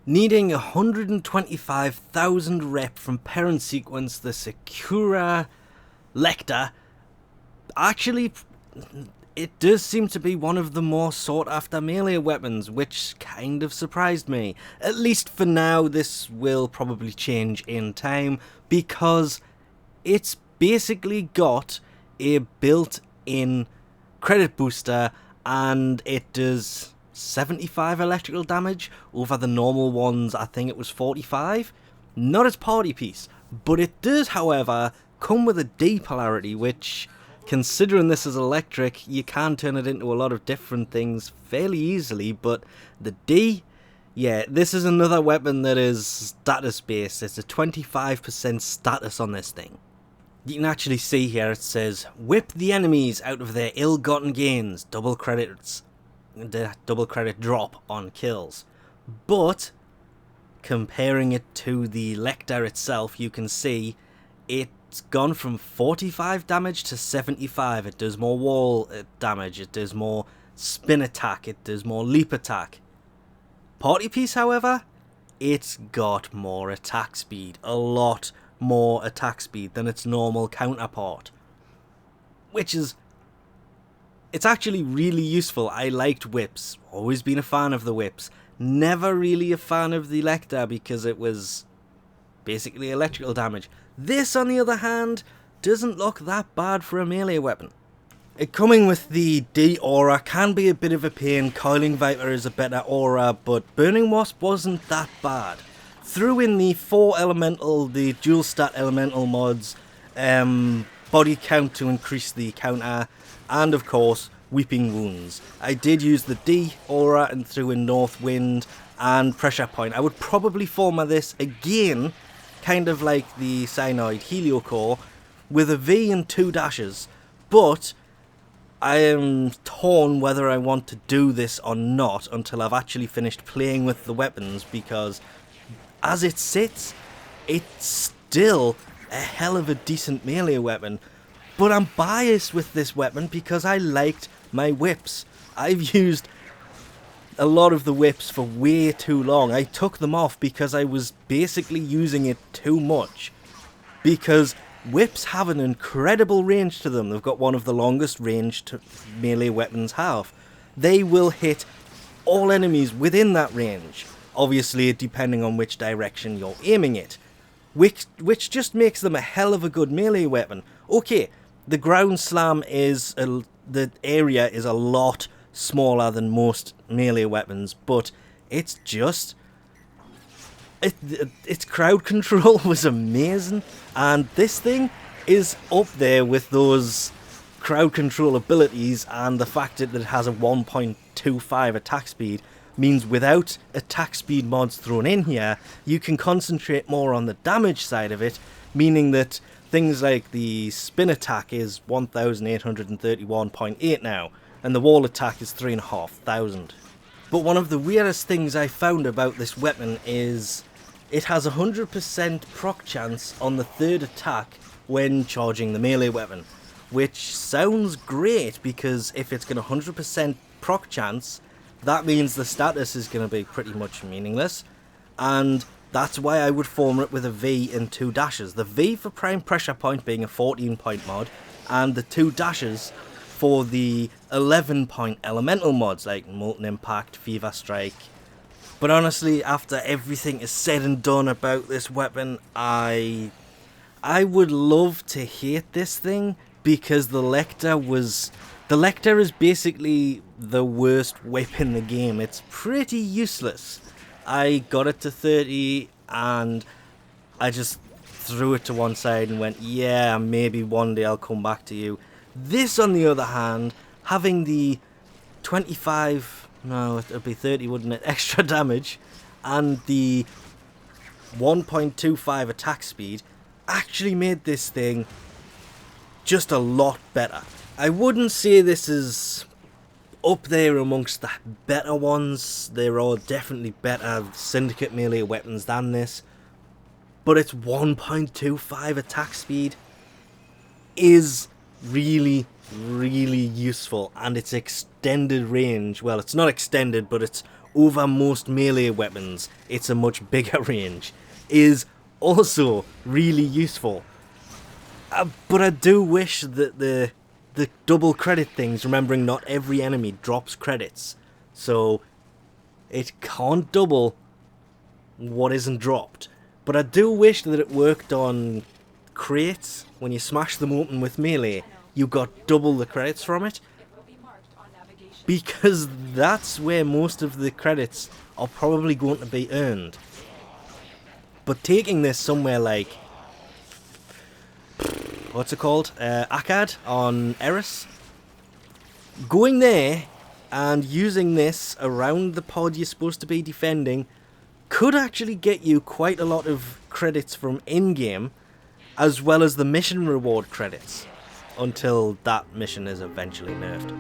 Needing 125,000 rep from perrin sequence, the Secura Lecta actually, it does seem to be one of the more sought after melee weapons, which kind of surprised me. At least for now. This will probably change in time, because it's basically got a built-in credit booster, and it does 75 electrical damage over the normal ones. I think it was 45. Not its party piece, but it does, however, come with a D polarity, which, considering this is electric, you can turn it into a lot of different things fairly easily. But the D, yeah, this is another weapon that is status based. It's a 25% status on this thing. You can actually see here it says, whip the enemies out of their ill-gotten gains, double credits, the double credit drop on kills. But comparing it to the Lecta itself, you can see it's gone from 45 damage to 75. It does more wall damage, it does more spin attack, it does more leap attack. Party piece, however, it's got more attack speed, a lot more attack speed than its normal counterpart, which is, it's actually really useful. I liked whips, always been a fan of the whips, never really a fan of the Lecta because it was basically electrical damage. This, on the other hand, doesn't look that bad for a melee weapon. It coming with the D aura can be a bit of a pain. Coiling Viper is a better aura, but Burning Wasp wasn't that bad. Threw in the 4 elemental, the dual stat elemental mods, body count to increase the counter, and of course Weeping Wounds. I did use the D aura and threw in North Wind and Pressure Point. I would probably format this again, kind of like the Cyanoid Heliocore, with a V and 2 dashes, but I am torn whether I want to do this or not until I've actually finished playing with the weapons, because as it sits, it's still a hell of a decent melee weapon. But I'm biased with this weapon because I liked my whips. I've used a lot of the whips for way too long. I took them off because I was basically using it too much. Because whips have an incredible range to them. They've got one of the longest range to melee weapons have. They will hit all enemies within that range. Obviously, depending on which direction you're aiming it. Which just makes them a hell of a good melee weapon. Okay, the ground slam is, the area is a lot smaller than most melee weapons, but it's just, its crowd control was amazing, and this thing is up there with those crowd control abilities, and the fact that it has a 1.25 attack speed means without attack speed mods thrown in here, you can concentrate more on the damage side of it, meaning that things like the spin attack is 1831.8 now, and the wall attack is 3,500. But one of the weirdest things I found about this weapon is it has a 100% proc chance on the 3rd attack when charging the melee weapon, which sounds great because if it's got a 100% proc chance, that means the status is going to be pretty much meaningless, and that's why I would form it with a V and 2 dashes. The V for Prime Pressure Point being a 14-point mod, and the 2 dashes for the 11-point elemental mods like Molten Impact, Fever Strike. But honestly, after everything is said and done about this weapon, I would love to hate this thing, because the Lecta is basically the worst whip in the game. It's pretty useless. I got it to 30 and I just threw it to one side and went, yeah, maybe one day I'll come back to you. This, on the other hand, having the 25, no, it'd be 30, wouldn't it, extra damage, and the 1.25 attack speed, actually made this thing just a lot better. I wouldn't say this is up there amongst the better ones. There are definitely better Syndicate melee weapons than this, but its 1.25 attack speed is really, really useful, and its extended range, well, it's not extended, but its over most melee weapons, it's a much bigger range, is also really useful. But I do wish that the double credit things, remembering not every enemy drops credits, so it can't double what isn't dropped. But I do wish that it worked on crates. When you smash them open with melee, you got double the credits from it, because that's where most of the credits are probably going to be earned. But taking this somewhere like, what's it called, Akkad on Eris, going there and using this around the pod you're supposed to be defending could actually get you quite a lot of credits from in-game, as well as the mission reward credits, until that mission is eventually nerfed.